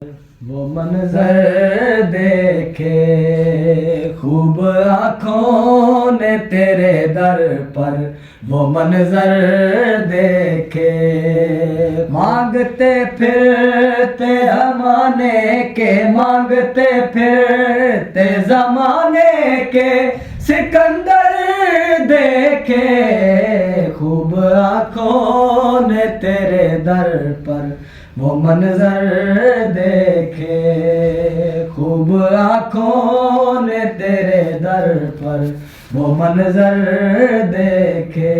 वो मंजर देखे खूब आँखों ने तेरे दर पर, वो मंजर देखे मांगते फिरते जमाने के, मांगते फिरते जमाने के सिकंदर देखे खूब आँखों ने तेरे दर पर, वो मंजर देखे खूब आँखों ने तेरे दर पर, वो मंजर देखे।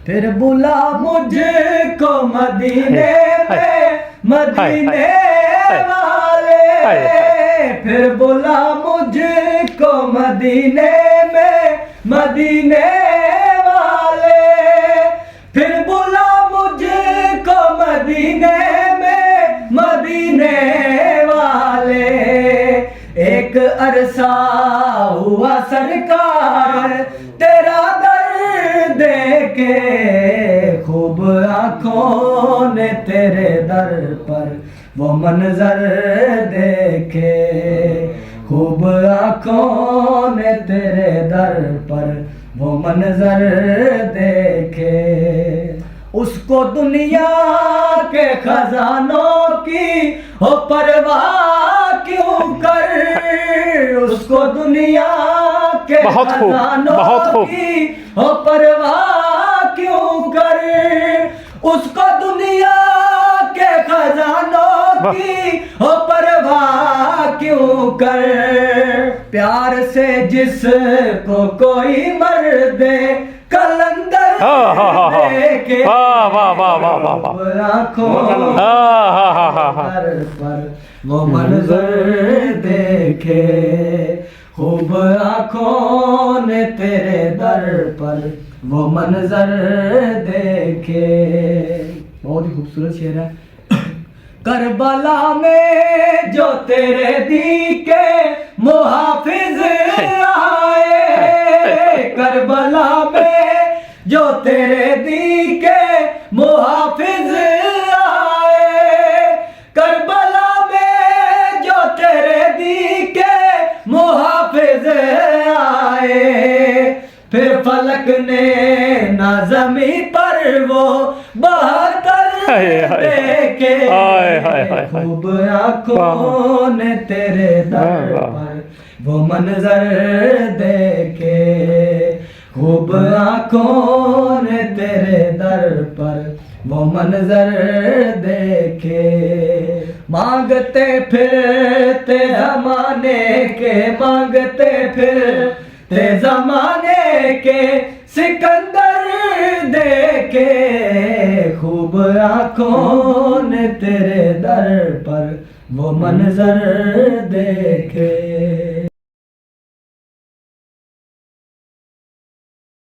फिर बुला मुझको मदीने में मदीने वाले, फिर बुला मुझको मदीने में मदीने वाले, फिर बुला मुझको मदीने में मदीने वाले। एक अरसा हुआ सरकार तेरा दर देखे खूब आँखों ने तेरे दर पर, वो मंजर देखे खूब आँखों ने तेरे दर पर, वो मंजर देखे। उसको दुनिया के खजानों की हो परवाह क्यों कर, उसको दुनिया के खजानों की हो परवाह क्यों कर, उसको दुनिया के खजानों की हो परवाह क्यों कर। प्यार से जिसको कोई मर्दे कलंदर देखे आँखों पर, वो मंजर देखे खूब आँखों ने तेरे दर पर, वो मंजर देखे। बहुत ही खूबसूरत शेर है। करबला में जो तेरे दी के मुहाफिज आए, करबला में जो तेरे दी के मुहाफिज आए, करबला में जो तेरे दी के मुहाफिज आए। फिर फलक ने ना ज़मीं पर वो बहतर देखे खूब आँखों ने तेरे दर पर, वो मंजर देखे खूब आँखों ने तेरे दर पर, वो मंजर देखे। मांगते फिरते जमाने के, मांगते फिरते जमाने के सिकंदर देखे खूब आँखों ने तेरे दर पर, वो मंजर देखे।